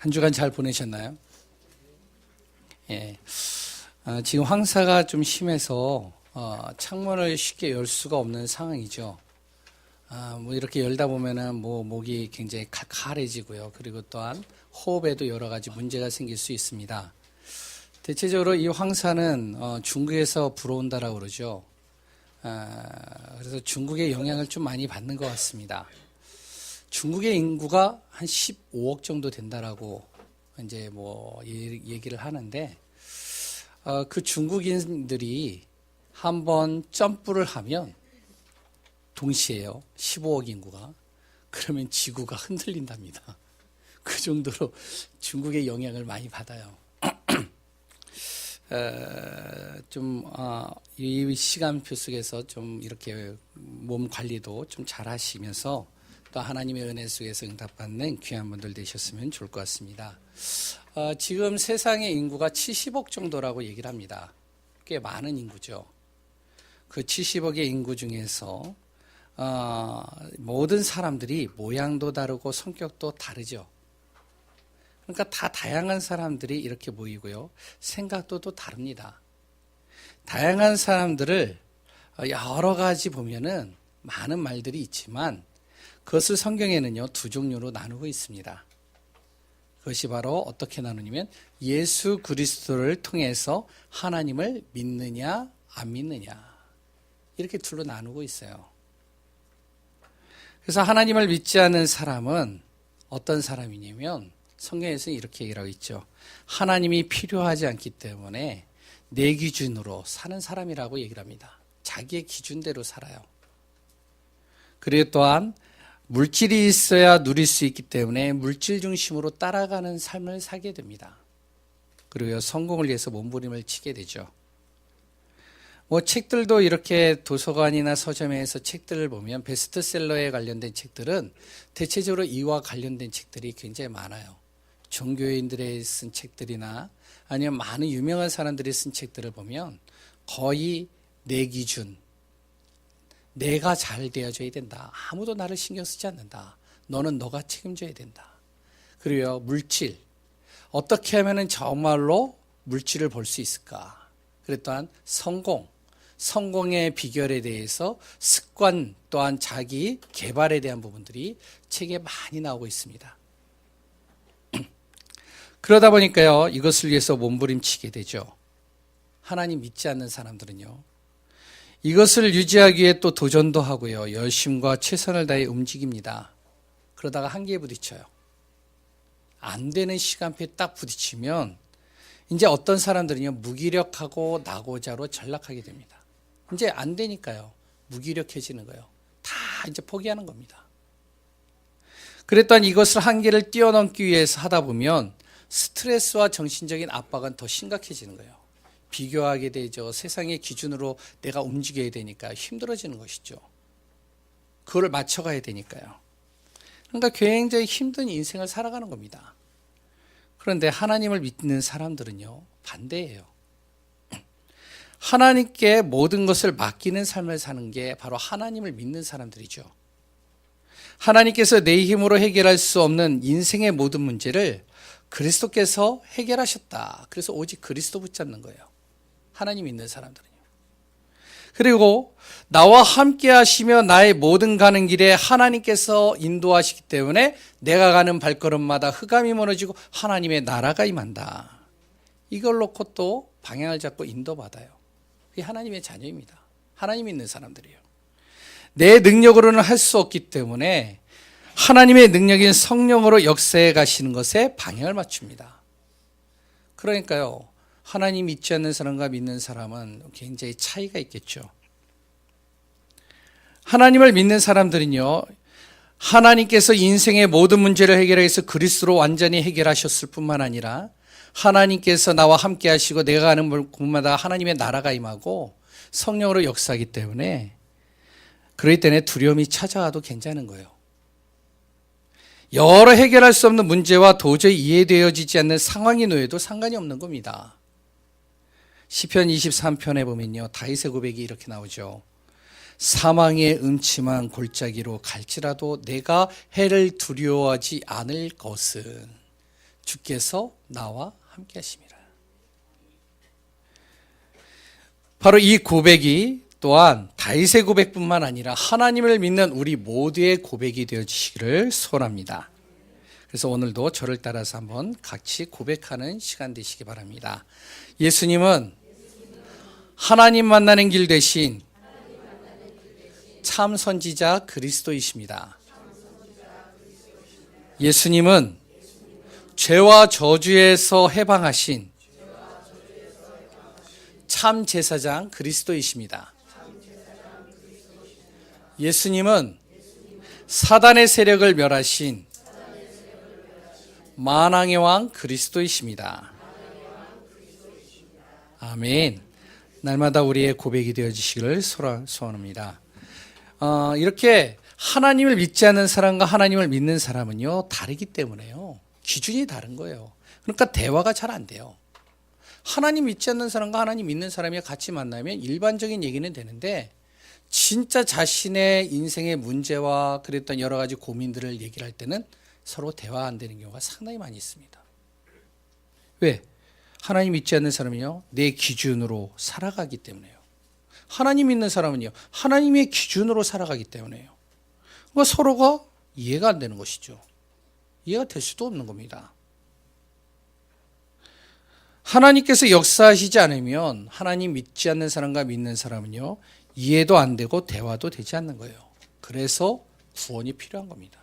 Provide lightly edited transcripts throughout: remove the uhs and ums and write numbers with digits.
한 주간 잘 보내셨나요? 예. 지금 황사가 좀 심해서 창문을 쉽게 열 수가 없는 상황이죠. 뭐 이렇게 열다 보면은 뭐 목이 굉장히 칼칼해지고요. 그리고 또한 호흡에도 여러 가지 문제가 생길 수 있습니다. 대체적으로 이 황사는 중국에서 불어온다라고 그러죠. 그래서 중국의 영향을 좀 많이 받는 것 같습니다. 중국의 인구가 한 15억 정도 된다라고 이제 뭐 얘기를 하는데, 그 중국인들이 한번 점프를 하면 동시에요. 15억 인구가. 그러면 지구가 흔들린답니다. 그 정도로 중국의 영향을 많이 받아요. 이 시간표 속에서 좀 이렇게 몸 관리도 좀 잘 하시면서 또 하나님의 은혜 속에서 응답받는 귀한 분들 되셨으면 좋을 것 같습니다. 지금 세상의 인구가 70억 정도라고 얘기를 합니다. 꽤 많은 인구죠. 그 70억의 인구 중에서 모든 사람들이 모양도 다르고 성격도 다르죠. 그러니까 다 다양한 사람들이 이렇게 모이고요. 생각도 또 다릅니다. 다양한 사람들을 여러 가지 보면은 많은 말들이 있지만 그것을 성경에는요, 두 종류로 나누고 있습니다. 그것이 바로 어떻게 나누냐면 예수 그리스도를 통해서 하나님을 믿느냐 안 믿느냐, 이렇게 둘로 나누고 있어요. 그래서 하나님을 믿지 않는 사람은 어떤 사람이냐면 성경에서는 이렇게 얘기하고 있죠. 하나님이 필요하지 않기 때문에 내 기준으로 사는 사람이라고 얘기를 합니다. 자기의 기준대로 살아요. 그리고 또한 물질이 있어야 누릴 수 있기 때문에 물질 중심으로 따라가는 삶을 살게 됩니다. 그리고 성공을 위해서 몸부림을 치게 되죠. 뭐 책들도 이렇게 도서관이나 서점에서 책들을 보면 베스트셀러에 관련된 책들은 대체적으로 이와 관련된 책들이 굉장히 많아요. 종교인들이 쓴 책들이나 아니면 많은 유명한 사람들이 쓴 책들을 보면 거의 내 기준, 내가 잘 되어줘야 된다. 아무도 나를 신경 쓰지 않는다. 너는 너가 책임져야 된다. 그리고 물질, 어떻게 하면 정말로 물질을 벌 수 있을까? 그리고 또한 성공의 비결에 대해서 습관, 또한 자기 개발에 대한 부분들이 책에 많이 나오고 있습니다. 그러다 보니까요, 이것을 위해서 몸부림치게 되죠. 하나님 믿지 않는 사람들은요, 이것을 유지하기 위해 또 도전도 하고요, 열심과 최선을 다해 움직입니다. 그러다가 한계에 부딪혀요. 안 되는 시간표에 딱 부딪히면 이제 어떤 사람들은요, 무기력하고 낙오자로 전락하게 됩니다. 이제 안 되니까요, 무기력해지는 거예요. 다 이제 포기하는 겁니다. 그랬더니 이것을 한계를 뛰어넘기 위해서 하다 보면 스트레스와 정신적인 압박은 더 심각해지는 거예요. 비교하게 되죠. 세상의 기준으로 내가 움직여야 되니까 힘들어지는 것이죠. 그걸 맞춰가야 되니까요. 그러니까 굉장히 힘든 인생을 살아가는 겁니다. 그런데 하나님을 믿는 사람들은요, 반대예요. 하나님께 모든 것을 맡기는 삶을 사는 게 바로 하나님을 믿는 사람들이죠. 하나님께서 내 힘으로 해결할 수 없는 인생의 모든 문제를 그리스도께서 해결하셨다. 그래서 오직 그리스도 붙잡는 거예요. 하나님 믿는 사람들은요. 그리고 나와 함께 하시며 나의 모든 가는 길에 하나님께서 인도하시기 때문에 내가 가는 발걸음마다 흑암이 무너지고 하나님의 나라가 임한다. 이걸 놓고 또 방향을 잡고 인도받아요. 그게 하나님의 자녀입니다. 하나님 믿는 사람들이에요. 내 능력으로는 할 수 없기 때문에 하나님의 능력인 성령으로 역사해 가시는 것에 방향을 맞춥니다. 그러니까요, 하나님 믿지 않는 사람과 믿는 사람은 굉장히 차이가 있겠죠. 하나님을 믿는 사람들은요, 하나님께서 인생의 모든 문제를 해결해서 그리스도로 완전히 해결하셨을 뿐만 아니라 하나님께서 나와 함께 하시고 내가 가는 곳마다 하나님의 나라가 임하고 성령으로 역사하기 때문에, 그러기 때문에 두려움이 찾아와도 괜찮은 거예요. 여러 해결할 수 없는 문제와 도저히 이해되어지지 않는 상황이 놓여도 상관이 없는 겁니다. 시편 23편에 보면요, 다윗의 고백이 이렇게 나오죠. 사망의 음침한 골짜기로 갈지라도 내가 해를 두려워하지 않을 것은, 주께서 나와 함께 하심이라. 바로 이 고백이 또한 다윗의 고백뿐만 아니라 하나님을 믿는 우리 모두의 고백이 되어주시기를 소원합니다. 그래서 오늘도 저를 따라서 한번 같이 고백하는 시간 되시기 바랍니다. 예수님은 하나님 만나는 길 대신 참 선지자 그리스도이십니다. 예수님은 죄와 저주에서 해방하신 참 제사장 그리스도이십니다. 예수님은 사단의 세력을 멸하신 만왕의 왕 그리스도이십니다. 아멘. 날마다 우리의 고백이 되어주시기를 소원합니다. 이렇게 하나님을 믿지 않는 사람과 하나님을 믿는 사람은요, 다르기 때문에요. 기준이 다른 거예요. 그러니까 대화가 잘 안 돼요. 하나님 믿지 않는 사람과 하나님 믿는 사람이 같이 만나면 일반적인 얘기는 되는데, 진짜 자신의 인생의 문제와 그랬던 여러 가지 고민들을 얘기를 할 때는 서로 대화 안 되는 경우가 상당히 많이 있습니다. 왜? 하나님 믿지 않는 사람은요, 내 기준으로 살아가기 때문에요. 하나님 믿는 사람은요, 하나님의 기준으로 살아가기 때문에요. 그러니까 서로가 이해가 안 되는 것이죠. 이해가 될 수도 없는 겁니다. 하나님께서 역사하시지 않으면 하나님 믿지 않는 사람과 믿는 사람은요, 이해도 안 되고 대화도 되지 않는 거예요. 그래서 구원이 필요한 겁니다.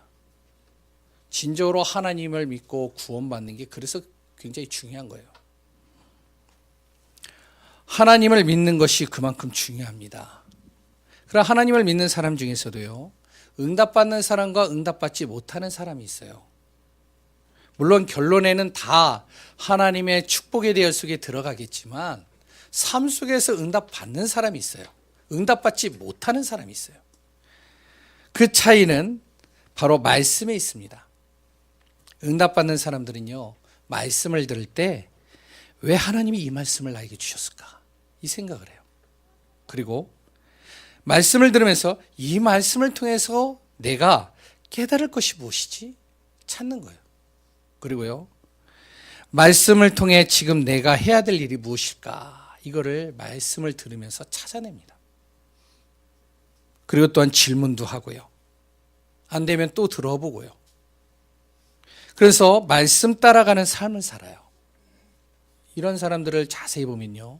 진정으로 하나님을 믿고 구원받는 게 그래서 굉장히 중요한 거예요. 하나님을 믿는 것이 그만큼 중요합니다. 그러나 하나님을 믿는 사람 중에서도요, 응답받는 사람과 응답받지 못하는 사람이 있어요. 물론 결론에는 다 하나님의 축복의 대열 속에 들어가겠지만 삶 속에서 응답받는 사람이 있어요. 응답받지 못하는 사람이 있어요. 그 차이는 바로 말씀에 있습니다. 응답받는 사람들은요, 말씀을 들을 때 왜 하나님이 이 말씀을 나에게 주셨을까? 이 생각을 해요. 그리고 말씀을 들으면서 이 말씀을 통해서 내가 깨달을 것이 무엇이지? 찾는 거예요. 그리고요, 말씀을 통해 지금 내가 해야 될 일이 무엇일까? 이거를 말씀을 들으면서 찾아냅니다. 그리고 또한 질문도 하고요. 안 되면 또 들어보고요. 그래서 말씀 따라가는 삶을 살아요. 이런 사람들을 자세히 보면요,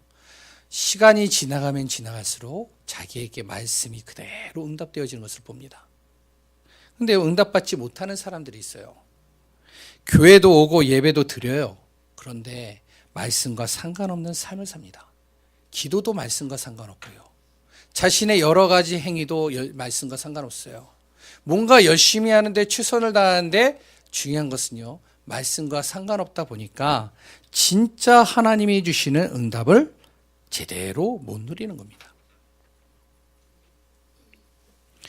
시간이 지나가면 지나갈수록 자기에게 말씀이 그대로 응답되어지는 것을 봅니다. 그런데 응답받지 못하는 사람들이 있어요. 교회도 오고 예배도 드려요. 그런데 말씀과 상관없는 삶을 삽니다. 기도도 말씀과 상관없고요. 자신의 여러 가지 행위도 말씀과 상관없어요. 뭔가 열심히 하는데 최선을 다하는데 중요한 것은요, 말씀과 상관없다 보니까 진짜 하나님이 주시는 응답을 제대로 못 누리는 겁니다.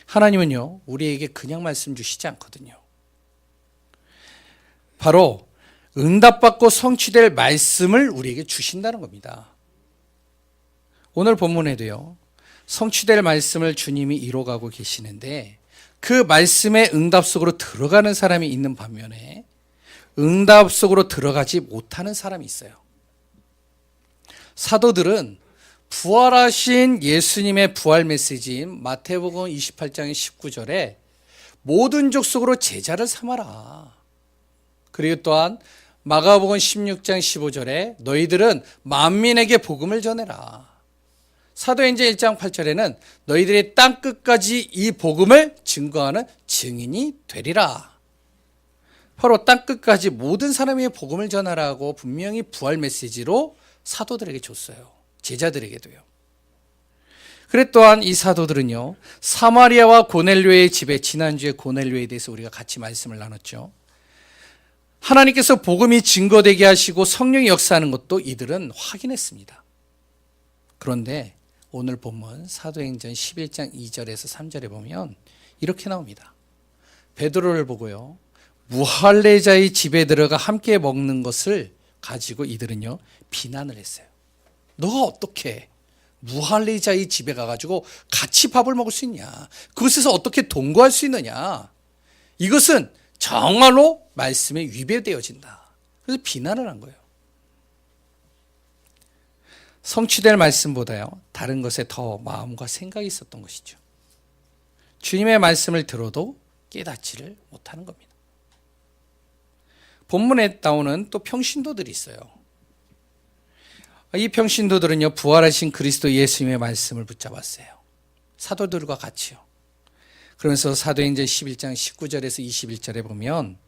하나님은요, 우리에게 그냥 말씀 주시지 않거든요. 바로 응답받고 성취될 말씀을 우리에게 주신다는 겁니다. 오늘 본문에도요, 성취될 말씀을 주님이 이뤄가고 계시는데 그 말씀의 응답 속으로 들어가는 사람이 있는 반면에 응답 속으로 들어가지 못하는 사람이 있어요. 사도들은 부활하신 예수님의 부활 메시지인 마태복음 28장 19절에 모든 족속으로 제자를 삼아라. 그리고 또한 마가복음 16장 15절에 너희들은 만민에게 복음을 전해라. 사도행전 1장 8절에는 너희들이 땅 끝까지 이 복음을 증거하는 증인이 되리라. 바로 땅 끝까지 모든 사람에게 복음을 전하라고 분명히 부활 메시지로 사도들에게 줬어요. 제자들에게도요. 그래 또한 이 사도들은요, 사마리아와 고넬료의 집에, 지난주에 고넬료에 대해서 우리가 같이 말씀을 나눴죠. 하나님께서 복음이 증거되게 하시고 성령이 역사하는 것도 이들은 확인했습니다. 그런데 오늘 본문 사도행전 11장 2절에서 3절에 보면 이렇게 나옵니다. 베드로를 보고요, 무할례자의 집에 들어가 함께 먹는 것을 가지고 이들은요, 비난을 했어요. 너가 어떻게 무할례자의 집에 가가지고 같이 밥을 먹을 수 있냐? 그곳에서 어떻게 동거할 수 있느냐? 이것은 정말로 말씀에 위배되어진다. 그래서 비난을 한 거예요. 성취될 말씀보다요, 다른 것에 더 마음과 생각이 있었던 것이죠. 주님의 말씀을 들어도 깨닫지를 못하는 겁니다. 본문에 나오는 또 평신도들이 있어요. 이 평신도들은요, 부활하신 그리스도 예수님의 말씀을 붙잡았어요. 사도들과 같이요. 그러면서 사도행전 11장 19절에서 21절에 보면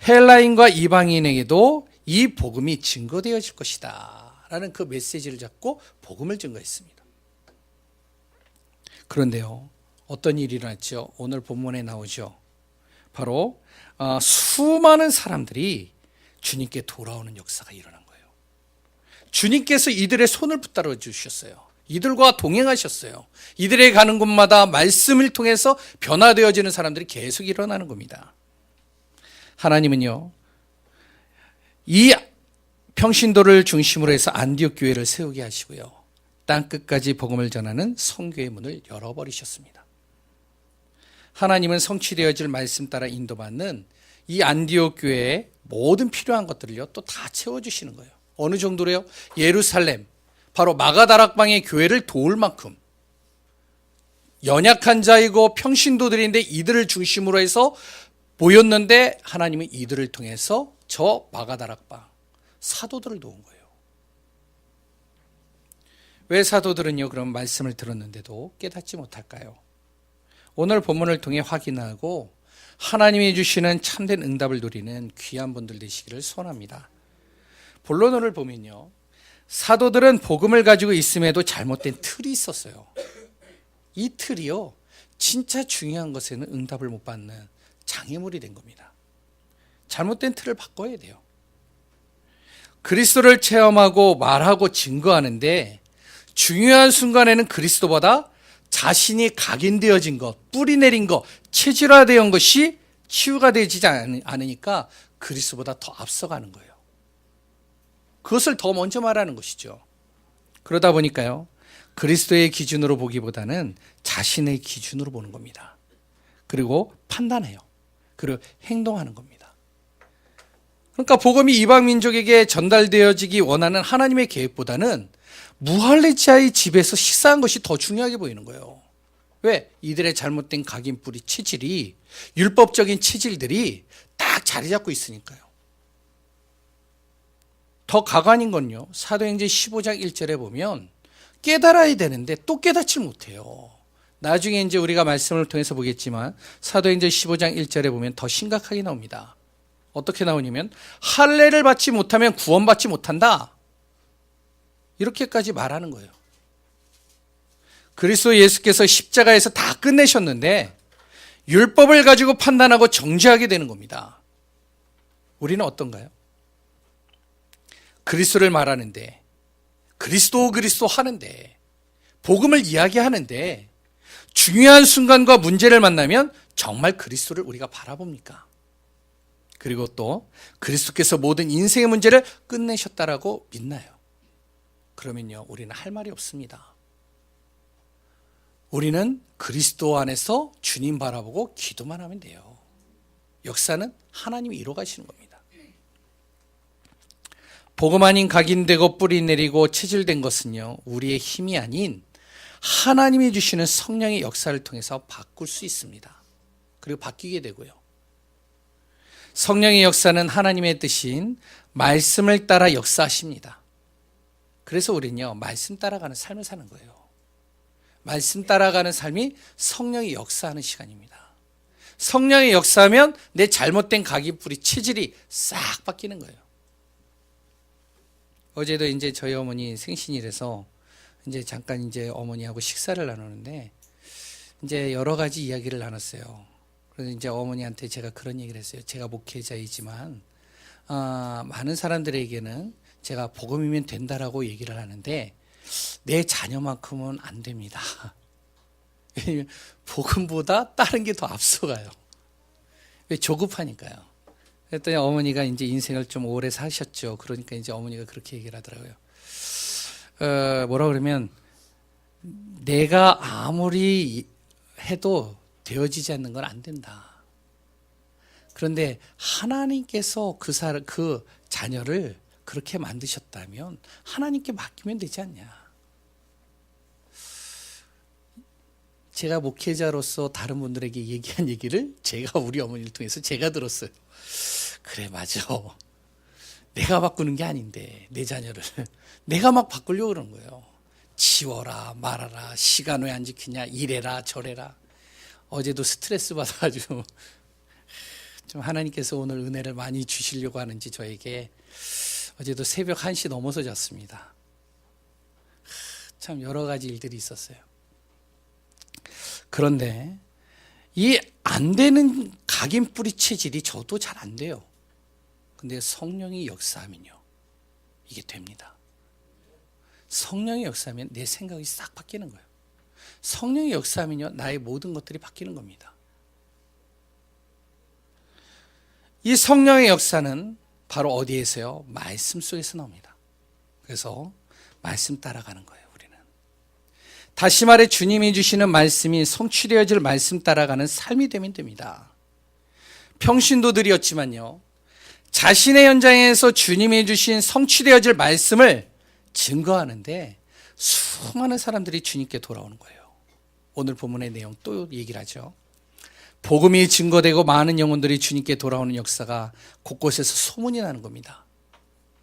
헬라인과 이방인에게도 이 복음이 증거되어질 것이다 라는 그 메시지를 잡고 복음을 증거했습니다. 그런데요, 어떤 일이 일어났죠? 오늘 본문에 나오죠. 바로 수많은 사람들이 주님께 돌아오는 역사가 일어난 거예요. 주님께서 이들의 손을 붙들어 주셨어요. 이들과 동행하셨어요. 이들의 가는 곳마다 말씀을 통해서 변화되어지는 사람들이 계속 일어나는 겁니다. 하나님은요, 이 평신도를 중심으로 해서 안디옥 교회를 세우게 하시고요, 땅끝까지 복음을 전하는 선교의 문을 열어버리셨습니다. 하나님은 성취되어질 말씀 따라 인도받는 이 안디옥 교회의 모든 필요한 것들을요, 또 다 채워주시는 거예요. 어느 정도로요? 예루살렘, 바로 마가다락방의 교회를 도울 만큼 연약한 자이고 평신도들인데 이들을 중심으로 해서 모였는데 하나님은 이들을 통해서 저 마가다락방 사도들을 도운 거예요. 왜 사도들은요, 그런 말씀을 들었는데도 깨닫지 못할까요? 오늘 본문을 통해 확인하고 하나님이 주시는 참된 응답을 누리는 귀한 분들 되시기를 소원합니다. 본론을 보면요, 사도들은 복음을 가지고 있음에도 잘못된 틀이 있었어요. 이 틀이요, 진짜 중요한 것에는 응답을 못 받는 장애물이 된 겁니다. 잘못된 틀을 바꿔야 돼요. 그리스도를 체험하고 말하고 증거하는데 중요한 순간에는 그리스도보다 자신이 각인되어진 것, 뿌리 내린 것, 체질화되어 것이 치유가 되지 않으니까 그리스도보다 더 앞서가는 거예요. 그것을 더 먼저 말하는 것이죠. 그러다 보니까요, 그리스도의 기준으로 보기보다는 자신의 기준으로 보는 겁니다. 그리고 판단해요. 그리고 행동하는 겁니다. 그러니까 복음이 이방 민족에게 전달되어지기 원하는 하나님의 계획보다는 무할레지아의 집에서 식사한 것이 더 중요하게 보이는 거예요. 왜? 이들의 잘못된 각인 뿌리 체질이, 율법적인 체질들이 딱 자리 잡고 있으니까요. 더 가관인 건요, 사도행전 15장 1절에 보면 깨달아야 되는데 또 깨닫지 못해요. 나중에 이제 우리가 말씀을 통해서 보겠지만 사도행전 15장 1절에 보면 더 심각하게 나옵니다. 어떻게 나오냐면 할례를 받지 못하면 구원받지 못한다, 이렇게까지 말하는 거예요. 그리스도 예수께서 십자가에서 다 끝내셨는데 율법을 가지고 판단하고 정죄하게 되는 겁니다. 우리는 어떤가요? 그리스도를 말하는데, 그리스도 하는데, 복음을 이야기하는데 중요한 순간과 문제를 만나면 정말 그리스도를 우리가 바라봅니까? 그리고 또 그리스도께서 모든 인생의 문제를 끝내셨다라고 믿나요? 그러면요, 우리는 할 말이 없습니다. 우리는 그리스도 안에서 주님 바라보고 기도만 하면 돼요. 역사는 하나님이 이루어가시는 겁니다. 복음 아닌 각인되고 뿌리 내리고 체질된 것은요, 우리의 힘이 아닌 하나님이 주시는 성령의 역사를 통해서 바꿀 수 있습니다. 그리고 바뀌게 되고요. 성령의 역사는 하나님의 뜻인 말씀을 따라 역사하십니다. 그래서 우리는요, 말씀 따라가는 삶을 사는 거예요. 말씀 따라가는 삶이 성령이 역사하는 시간입니다. 성령이 역사하면 내 잘못된 각인 뿌리 체질이 싹 바뀌는 거예요. 어제도 이제 저희 어머니 생신이라서 이제 잠깐 이제 어머니하고 식사를 나누는데 이제 여러 가지 이야기를 나눴어요. 그래서 이제 어머니한테 제가 그런 얘기를 했어요. 제가 목회자이지만 많은 사람들에게는 제가 복음이면 된다라고 얘기를 하는데 내 자녀만큼은 안 됩니다. 왜냐면 복음보다 다른 게 더 앞서가요. 왜? 조급하니까요. 그랬더니 어머니가 이제 인생을 좀 오래 사셨죠. 그러니까 이제 어머니가 그렇게 얘기를 하더라고요. 뭐라 그러면 내가 아무리 해도 되어지지 않는 건 안 된다. 그런데 하나님께서 그 자녀를 그렇게 만드셨다면 하나님께 맡기면 되지 않냐. 제가 목회자로서 다른 분들에게 얘기한 얘기를 제가 우리 어머니를 통해서 제가 들었어요. 그래, 맞아. 내가 바꾸는 게 아닌데 내 자녀를 내가 막 바꾸려고 그러는 거예요. 치워라 말아라, 시간 왜 안 지키냐, 이래라 저래라. 어제도 스트레스 받아가지고 좀 하나님께서 오늘 은혜를 많이 주시려고 하는지 저에게 어제도 새벽 1시 넘어서 잤습니다. 참 여러 가지 일들이 있었어요. 그런데 이 안 되는 각인 뿌리 체질이 저도 잘 안 돼요. 근데 성령이 역사하면요, 이게 됩니다. 성령이 역사하면 내 생각이 싹 바뀌는 거예요. 성령이 역사하면요, 나의 모든 것들이 바뀌는 겁니다. 이 성령의 역사는 바로 어디에서요? 말씀 속에서 나옵니다. 그래서 말씀 따라가는 거예요, 우리는. 다시 말해 주님이 주시는 말씀이 성취되어질 말씀 따라가는 삶이 되면 됩니다. 평신도들이었지만요, 자신의 현장에서 주님이 주신 성취되어질 말씀을 증거하는데 수많은 사람들이 주님께 돌아오는 거예요. 오늘 본문의 내용 또 얘기를 하죠. 복음이 증거되고 많은 영혼들이 주님께 돌아오는 역사가 곳곳에서 소문이 나는 겁니다.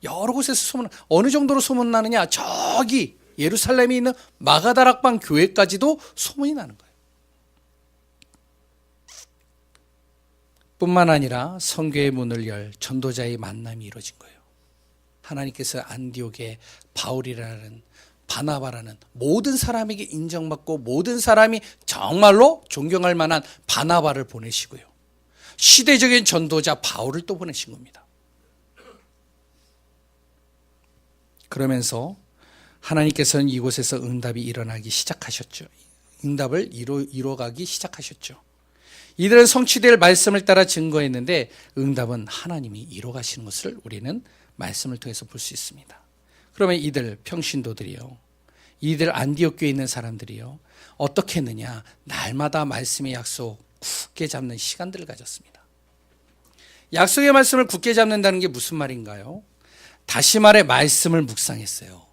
여러 곳에서 소문, 어느 정도로 소문나느냐, 저기 예루살렘에 있는 마가다락방 교회까지도 소문이 나는 거예요. 뿐만 아니라 성교의 문을 열 전도자의 만남이 이루어진 거예요. 하나님께서 안디옥에 바울이라는, 바나바라는 모든 사람에게 인정받고 모든 사람이 정말로 존경할 만한 바나바를 보내시고요, 시대적인 전도자 바울을 또 보내신 겁니다. 그러면서 하나님께서는 이곳에서 응답이 일어나기 시작하셨죠. 응답을 이뤄가기 시작하셨죠. 이들은 성취될 말씀을 따라 증거했는데 응답은 하나님이 이뤄가시는 것을 우리는 말씀을 통해서 볼 수 있습니다. 그러면 이들 평신도들이요, 이들 안디옥 교회에 있는 사람들이요, 어떻게 했느냐? 날마다 말씀의 약속 굳게 잡는 시간들을 가졌습니다. 약속의 말씀을 굳게 잡는다는 게 무슨 말인가요? 다시 말해 말씀을 묵상했어요.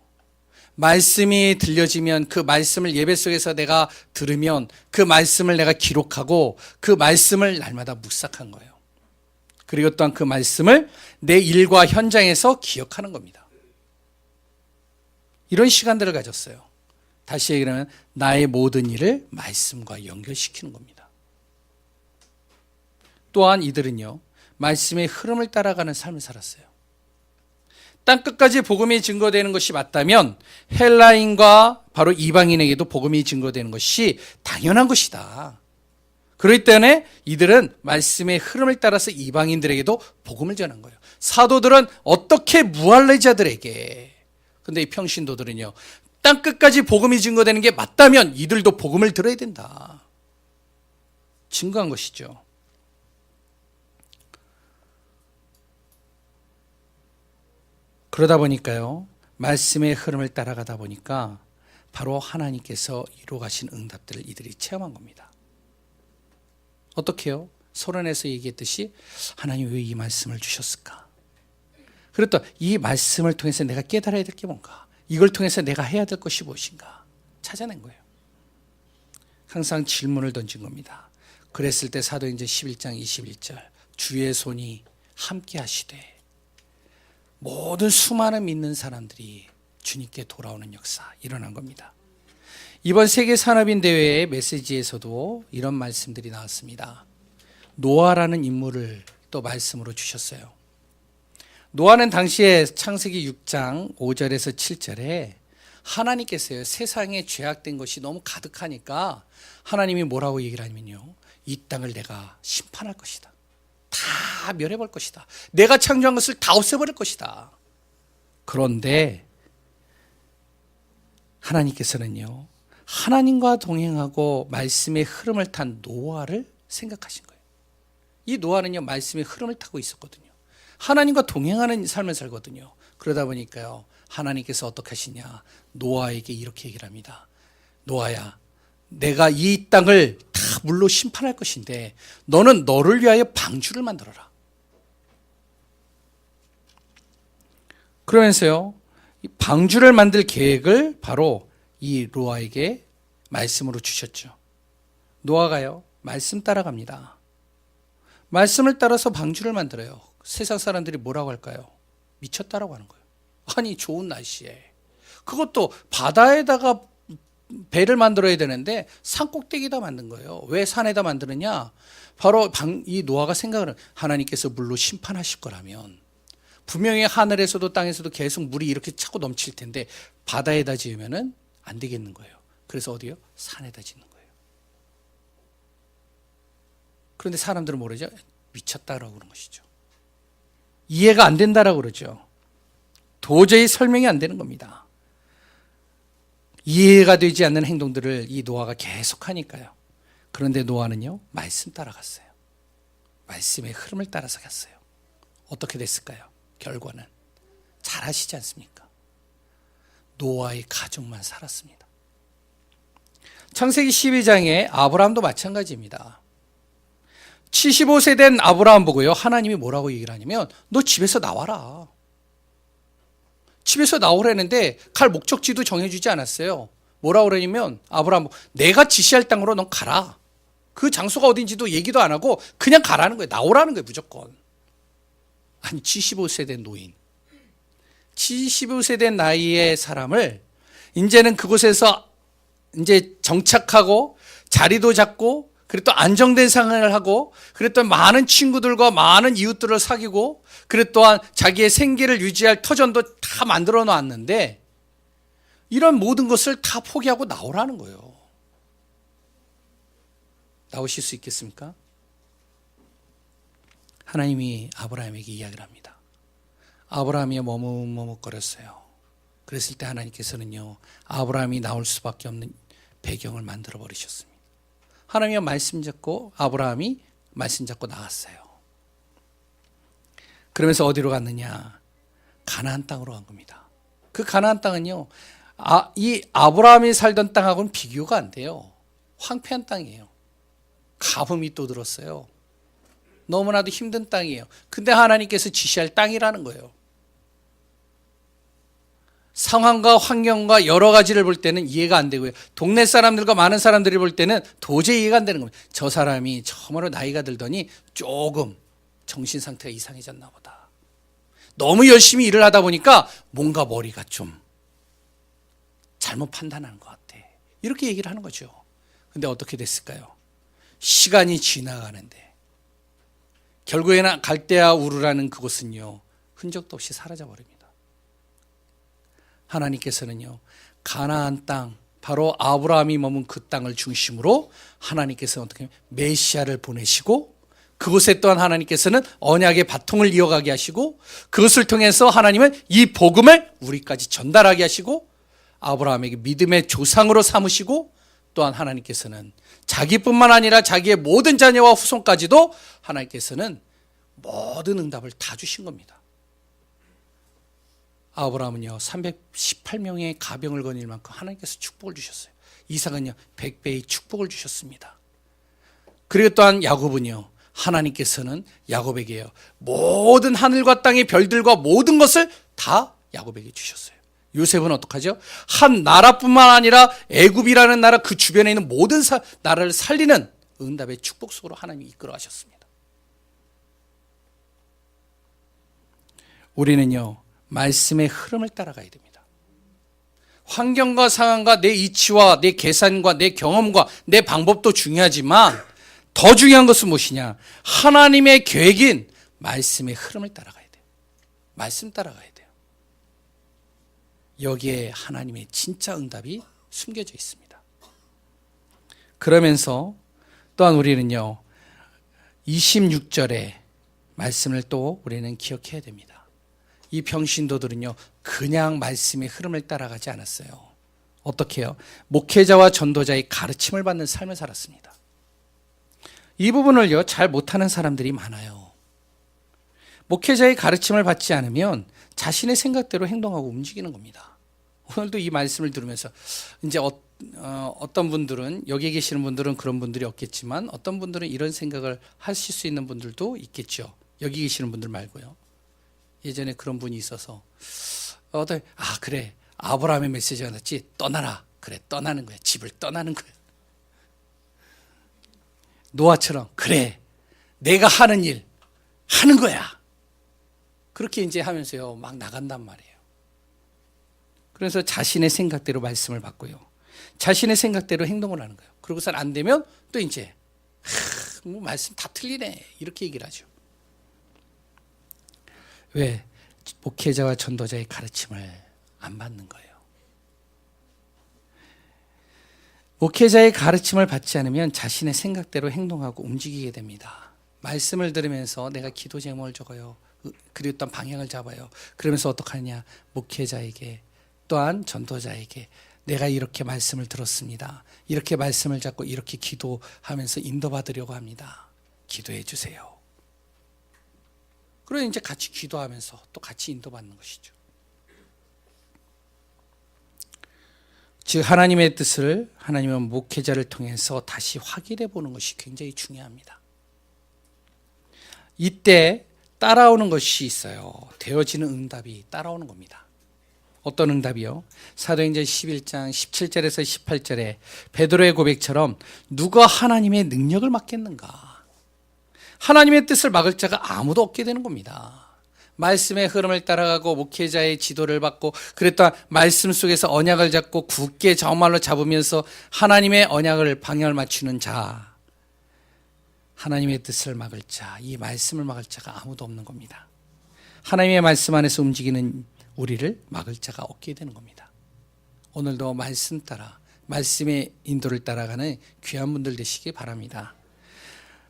말씀이 들려지면 그 말씀을 예배 속에서 내가 들으면 그 말씀을 내가 기록하고 그 말씀을 날마다 묵상한 거예요. 그리고 또한 그 말씀을 내 일과 현장에서 기억하는 겁니다. 이런 시간들을 가졌어요. 다시 얘기하면 나의 모든 일을 말씀과 연결시키는 겁니다. 또한 이들은요, 말씀의 흐름을 따라가는 삶을 살았어요. 땅끝까지 복음이 증거되는 것이 맞다면 헬라인과 바로 이방인에게도 복음이 증거되는 것이 당연한 것이다. 그렇기 때문에 이들은 말씀의 흐름을 따라서 이방인들에게도 복음을 전한 거예요. 사도들은 어떻게 무할례자들에게, 근데 이 평신도들은요, 땅끝까지 복음이 증거되는 게 맞다면 이들도 복음을 들어야 된다. 증거한 것이죠. 그러다 보니까요, 말씀의 흐름을 따라가다 보니까 바로 하나님께서 이루어가신 응답들을 이들이 체험한 겁니다. 어떻게요? 서론에서 얘기했듯이 하나님 왜 이 말씀을 주셨을까? 그리고 또 이 말씀을 통해서 내가 깨달아야 될 게 뭔가? 이걸 통해서 내가 해야 될 것이 무엇인가? 찾아낸 거예요. 항상 질문을 던진 겁니다. 그랬을 때 사도행전 11장 21절 주의 손이 함께 하시되 모든 수많은 믿는 사람들이 주님께 돌아오는 역사 일어난 겁니다. 이번 세계산업인대회의 메시지에서도 이런 말씀들이 나왔습니다. 노아라는 인물을 또 말씀으로 주셨어요. 노아는 당시에 창세기 6장 5절에서 7절에 하나님께서요, 세상에 죄악된 것이 너무 가득하니까 하나님이 뭐라고 얘기를 하냐면요, 이 땅을 내가 심판할 것이다. 다 멸해버릴 것이다. 내가 창조한 것을 다 없애버릴 것이다. 그런데 하나님께서는요, 하나님과 동행하고 말씀의 흐름을 탄 노아를 생각하신 거예요. 이 노아는요, 말씀의 흐름을 타고 있었거든요. 하나님과 동행하는 삶을 살거든요. 그러다 보니까요, 하나님께서 어떻게 하시냐, 노아에게 이렇게 얘기를 합니다. 노아야, 내가 이 땅을 다 물로 심판할 것인데 너는 너를 위하여 방주를 만들어라. 그러면서요, 이 방주를 만들 계획을 바로 이 노아에게 말씀으로 주셨죠. 노아가요, 말씀 따라갑니다. 말씀을 따라서 방주를 만들어요. 세상 사람들이 뭐라고 할까요? 미쳤다라고 하는 거예요. 아니, 좋은 날씨에. 그것도 바다에다가 배를 만들어야 되는데 산 꼭대기에다 만든 거예요. 왜 산에다 만드느냐? 바로 이 노아가 생각을 하나님께서 물로 심판하실 거라면 분명히 하늘에서도 땅에서도 계속 물이 이렇게 차고 넘칠 텐데 바다에다 지으면은 안 되겠는 거예요. 그래서 어디요? 산에다 짓는 거예요. 그런데 사람들은 모르죠? 미쳤다라고 그러는 것이죠. 이해가 안 된다라고 그러죠. 도저히 설명이 안 되는 겁니다. 이해가 되지 않는 행동들을 이 노아가 계속 하니까요. 그런데 노아는요, 말씀 따라갔어요. 말씀의 흐름을 따라서 갔어요. 어떻게 됐을까요? 결과는 잘 아시지 않습니까? 노아의 가족만 살았습니다. 창세기 12장에 아브라함도 마찬가지입니다. 75세 된 아브라함 보고요, 하나님이 뭐라고 얘기를 하냐면 너 집에서 나와라. 집에서 나오라는데 갈 목적지도 정해주지 않았어요. 뭐라고 그러냐면 아브라함, 내가 지시할 땅으로 넌 가라. 그 장소가 어딘지도 얘기도 안 하고 그냥 가라는 거예요. 나오라는 거예요, 무조건. 아니, 75세 된 노인, 75세 된 나이의 사람을 이제는 그곳에서 이제 정착하고 자리도 잡고 그리고 또 안정된 생활을 하고 그리고 또 많은 친구들과 많은 이웃들을 사귀고 그리고 또한 자기의 생계를 유지할 터전도 다 만들어 놨는데 이런 모든 것을 다 포기하고 나오라는 거예요. 나오실 수 있겠습니까? 하나님이 아브라함에게 이야기를 합니다. 아브라함이 머뭇머뭇거렸어요. 그랬을 때 하나님께서는요, 아브라함이 나올 수밖에 없는 배경을 만들어 버리셨습니다. 하나님이 말씀 잡고 아브라함이 말씀 잡고 나왔어요. 그러면서 어디로 갔느냐? 가나안 땅으로 간 겁니다. 그 가나안 땅은요, 이 아브라함이 살던 땅하고는 비교가 안 돼요. 황폐한 땅이에요. 가뭄이 또 들었어요. 너무나도 힘든 땅이에요. 근데 하나님께서 지시할 땅이라는 거예요. 상황과 환경과 여러 가지를 볼 때는 이해가 안 되고요. 동네 사람들과 많은 사람들이 볼 때는 도저히 이해가 안 되는 겁니다. 저 사람이 처음으로 나이가 들더니 조금 정신 상태가 이상해졌나 보다. 너무 열심히 일을 하다 보니까 뭔가 머리가 좀 잘못 판단하는 것 같아. 이렇게 얘기를 하는 거죠. 근데 어떻게 됐을까요? 시간이 지나가는데 결국에는 갈대아 우르라는 그곳은요, 흔적도 없이 사라져 버립니다. 하나님께서는요, 가나안 땅, 바로 아브라함이 머문 그 땅을 중심으로 하나님께서는 어떻게 메시아를 보내시고 그곳에 또한 하나님께서는 언약의 바통을 이어가게 하시고 그것을 통해서 하나님은 이 복음을 우리까지 전달하게 하시고 아브라함에게 믿음의 조상으로 삼으시고 또한 하나님께서는 자기뿐만 아니라 자기의 모든 자녀와 후손까지도 하나님께서는 모든 응답을 다 주신 겁니다. 아브라함은요, 318명의 가병을 거닐 만큼 하나님께서 축복을 주셨어요. 이삭은요, 100배의 축복을 주셨습니다. 그리고 또한 야곱은요, 하나님께서는 야곱에게요, 모든 하늘과 땅의 별들과 모든 것을 다 야곱에게 주셨어요. 요셉은 어떡하죠? 한 나라뿐만 아니라 애굽이라는 나라 그 주변에 있는 모든 나라를 살리는 응답의 축복 속으로 하나님이 이끌어 가셨습니다. 우리는요, 말씀의 흐름을 따라가야 됩니다. 환경과 상황과 내 이치와 내 계산과 내 경험과 내 방법도 중요하지만 더 중요한 것은 무엇이냐? 하나님의 계획인 말씀의 흐름을 따라가야 돼요. 말씀 따라가야 돼요. 여기에 하나님의 진짜 응답이 숨겨져 있습니다. 그러면서 또한 우리는요, 26절의 말씀을 또 우리는 기억해야 됩니다. 이 평신도들은요, 그냥 말씀의 흐름을 따라가지 않았어요. 어떻게 해요? 목회자와 전도자의 가르침을 받는 삶을 살았습니다. 이 부분을요, 잘 못하는 사람들이 많아요. 목회자의 가르침을 받지 않으면 자신의 생각대로 행동하고 움직이는 겁니다. 오늘도 이 말씀을 들으면서 이제 어떤 분들은, 여기 계시는 분들은 그런 분들이 없겠지만 어떤 분들은 이런 생각을 하실 수 있는 분들도 있겠죠. 여기 계시는 분들 말고요. 예전에 그런 분이 있어서 그래. 아브라함의 메시지가 났지. 떠나라. 그래, 떠나는 거야. 집을 떠나는 거야. 노아처럼, 그래. 내가 하는 일, 하는 거야. 그렇게 이제 하면서요, 막 나간단 말이에요. 그래서 자신의 생각대로 말씀을 받고요. 자신의 생각대로 행동을 하는 거예요. 그러고선 안 되면 또 이제, 뭐 말씀 다 틀리네. 이렇게 얘기를 하죠. 왜? 목회자와 전도자의 가르침을 안 받는 거예요. 목회자의 가르침을 받지 않으면 자신의 생각대로 행동하고 움직이게 됩니다. 말씀을 들으면서 내가 기도 제목을 적어요. 그리고 또 방향을 잡아요. 그러면서 어떡하냐? 목회자에게 또한 전도자에게 내가 이렇게 말씀을 들었습니다. 이렇게 말씀을 잡고 이렇게 기도하면서 인도받으려고 합니다. 기도해 주세요. 그러면 이제 같이 기도하면서 또 같이 인도받는 것이죠. 즉 하나님의 뜻을 하나님의 목회자를 통해서 다시 확인해 보는 것이 굉장히 중요합니다. 이때 따라오는 것이 있어요. 되어지는 응답이 따라오는 겁니다. 어떤 응답이요? 사도행전 11장 17절에서 18절에 베드로의 고백처럼 누가 하나님의 능력을 막겠는가? 하나님의 뜻을 막을 자가 아무도 없게 되는 겁니다. 말씀의 흐름을 따라가고 목회자의 지도를 받고 그랬다 말씀 속에서 언약을 잡고 굳게 정말로 잡으면서 하나님의 언약을 방향을 맞추는 자, 하나님의 뜻을 막을 자, 이 말씀을 막을 자가 아무도 없는 겁니다. 하나님의 말씀 안에서 움직이는 우리를 막을 자가 없게 되는 겁니다. 오늘도 말씀 따라 말씀의 인도를 따라가는 귀한 분들 되시기 바랍니다.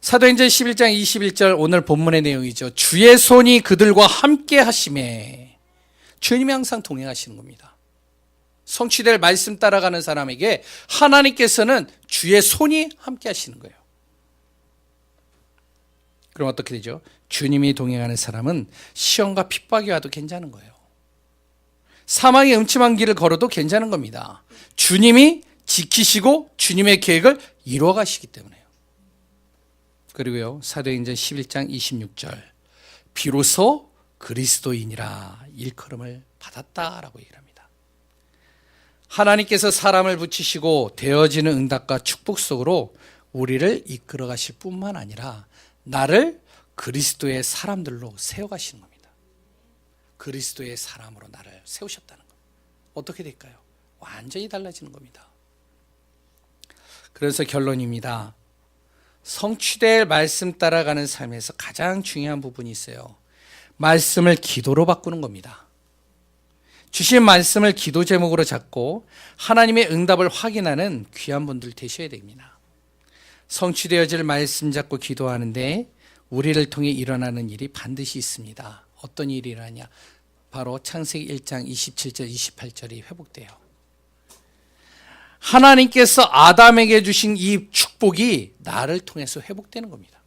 사도행전 11장 21절 오늘 본문의 내용이죠. 주의 손이 그들과 함께 하심에, 주님이 항상 동행하시는 겁니다. 성취될 말씀 따라가는 사람에게 하나님께서는 주의 손이 함께 하시는 거예요. 그럼 어떻게 되죠? 주님이 동행하는 사람은 시험과 핍박이 와도 괜찮은 거예요. 사망의 음침한 길을 걸어도 괜찮은 겁니다. 주님이 지키시고 주님의 계획을 이루어 가시기 때문에요. 그리고요, 사도행전 11장 26절 비로소 그리스도인이라 일컬음을 받았다라고 얘기를 합니다. 하나님께서 사람을 붙이시고 되어지는 응답과 축복 속으로 우리를 이끌어 가실 뿐만 아니라 나를 그리스도의 사람들로 세워가시는 겁니다. 그리스도의 사람으로 나를 세우셨다는 것. 어떻게 될까요? 완전히 달라지는 겁니다. 그래서 결론입니다. 성취될 말씀 따라가는 삶에서 가장 중요한 부분이 있어요. 말씀을 기도로 바꾸는 겁니다. 주신 말씀을 기도 제목으로 잡고 하나님의 응답을 확인하는 귀한 분들 되셔야 됩니다. 성취되어질 말씀 잡고 기도하는데 우리를 통해 일어나는 일이 반드시 있습니다. 어떤 일이 일어나냐? 바로 창세기 1장 27절 28절이 회복돼요. 하나님께서 아담에게 주신 이 축복이 나를 통해서 회복되는 겁니다.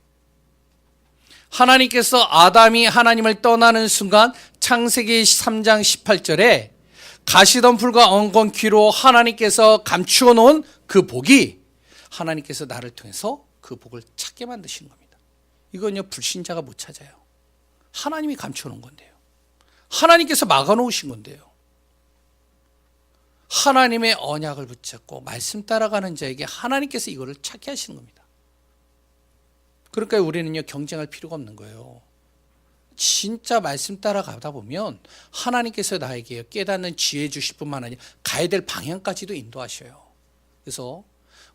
하나님께서 아담이 하나님을 떠나는 순간 창세기 3장 18절에 가시덤불과 엉겅퀴로 하나님께서 감추어 놓은 그 복이 하나님께서 나를 통해서 그 복을 찾게 만드시는 겁니다. 이건요, 불신자가 못 찾아요. 하나님이 감추어 놓은 건데요. 하나님께서 막아 놓으신 건데요. 하나님의 언약을 붙잡고 말씀 따라가는 자에게 하나님께서 이거를 찾게 하시는 겁니다. 그러니까 우리는요, 경쟁할 필요가 없는 거예요. 진짜 말씀 따라가다 보면 하나님께서 나에게 깨닫는 지혜 주실 뿐만 아니라 가야 될 방향까지도 인도하셔요. 그래서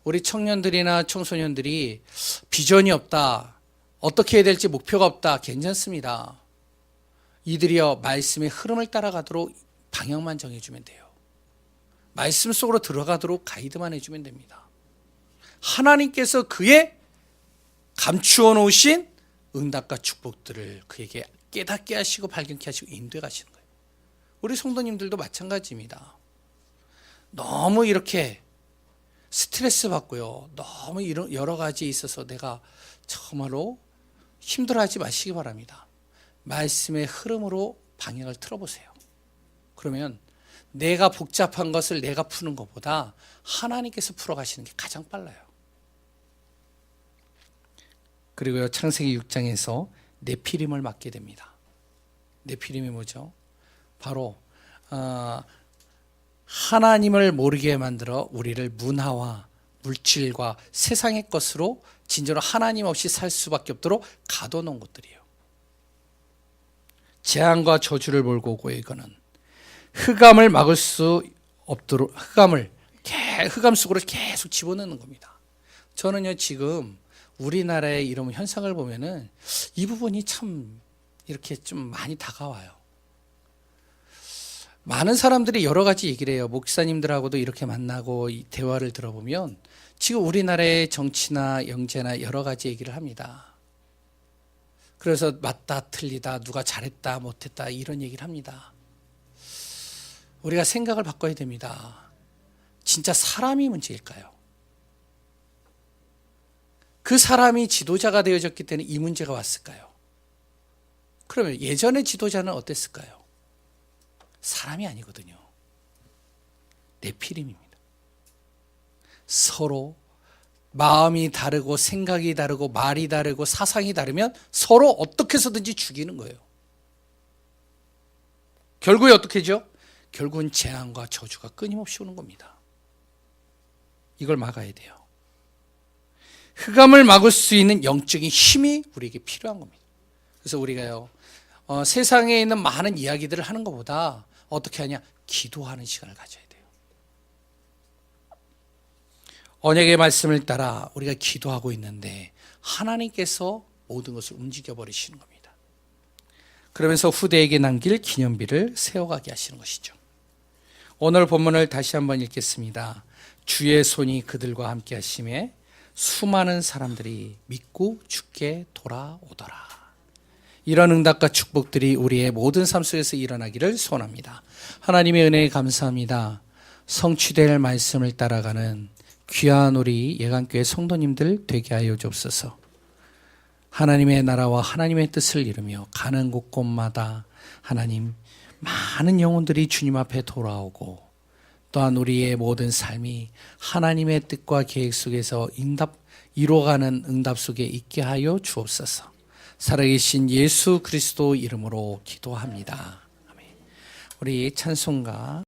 우리 청년들이나 청소년들이 비전이 없다, 어떻게 해야 될지 목표가 없다, 괜찮습니다. 이들이요, 말씀의 흐름을 따라가도록 방향만 정해주면 돼요. 말씀 속으로 들어가도록 가이드만 해주면 됩니다. 하나님께서 그의 감추어 놓으신 응답과 축복들을 그에게 깨닫게 하시고 발견케 하시고 인도해 가시는 거예요. 우리 성도님들도 마찬가지입니다. 너무 이렇게 스트레스 받고요, 너무 이런 여러 가지에 있어서 내가 정말로 힘들어하지 마시기 바랍니다. 말씀의 흐름으로 방향을 틀어보세요. 그러면 내가 복잡한 것을 내가 푸는 것보다 하나님께서 풀어가시는 게 가장 빨라요. 그리고요, 창세기 6장에서 네피림을 맞게 됩니다. 네피림이 뭐죠? 바로 하나님을 모르게 만들어 우리를 문화와 물질과 세상의 것으로 진짜로 하나님 없이 살 수밖에 없도록 가둬놓은 것들이에요. 재앙과 저주를 몰고 오고 이거는 흑암을 막을 수 없도록 흑암 속으로 계속 집어넣는 겁니다. 저는요 지금 우리나라의 이런 현상을 보면은 이 부분이 참 이렇게 좀 많이 다가와요. 많은 사람들이 여러 가지 얘기를 해요. 목사님들하고도 이렇게 만나고 이 대화를 들어보면 지금 우리나라의 정치나 영재나 여러 가지 얘기를 합니다. 그래서 맞다 틀리다 누가 잘했다 못했다 이런 얘기를 합니다. 우리가 생각을 바꿔야 됩니다. 진짜 사람이 문제일까요? 그 사람이 지도자가 되어졌기 때문에 이 문제가 왔을까요? 그러면 예전의 지도자는 어땠을까요? 사람이 아니거든요. 네피림입니다. 서로 마음이 다르고 생각이 다르고 말이 다르고 사상이 다르면 서로 어떻게 해서든지 죽이는 거예요. 결국에 어떻게 하죠? 결국은 재앙과 저주가 끊임없이 오는 겁니다. 이걸 막아야 돼요. 흑암을 막을 수 있는 영적인 힘이 우리에게 필요한 겁니다. 그래서 우리가요 세상에 있는 많은 이야기들을 하는 것보다 어떻게 하냐? 기도하는 시간을 가져야 돼요. 언약의 말씀을 따라 우리가 기도하고 있는데 하나님께서 모든 것을 움직여 버리시는 겁니다. 그러면서 후대에게 남길 기념비를 세워가게 하시는 것이죠. 오늘 본문을 다시 한번 읽겠습니다. 주의 손이 그들과 함께 하심에 수많은 사람들이 믿고 주께 돌아오더라. 이런 응답과 축복들이 우리의 모든 삶 속에서 일어나기를 소원합니다. 하나님의 은혜에 감사합니다. 성취될 말씀을 따라가는 귀한 우리 예강교회 성도님들 되게 하여 주옵소서. 하나님의 나라와 하나님의 뜻을 이루며 가는 곳곳마다 하나님 많은 영혼들이 주님 앞에 돌아오고 또한 우리의 모든 삶이 하나님의 뜻과 계획 속에서 이루어가는 응답 속에 있게 하여 주옵소서. 살아계신 예수 그리스도 이름으로 기도합니다. 아멘. 우리 찬송가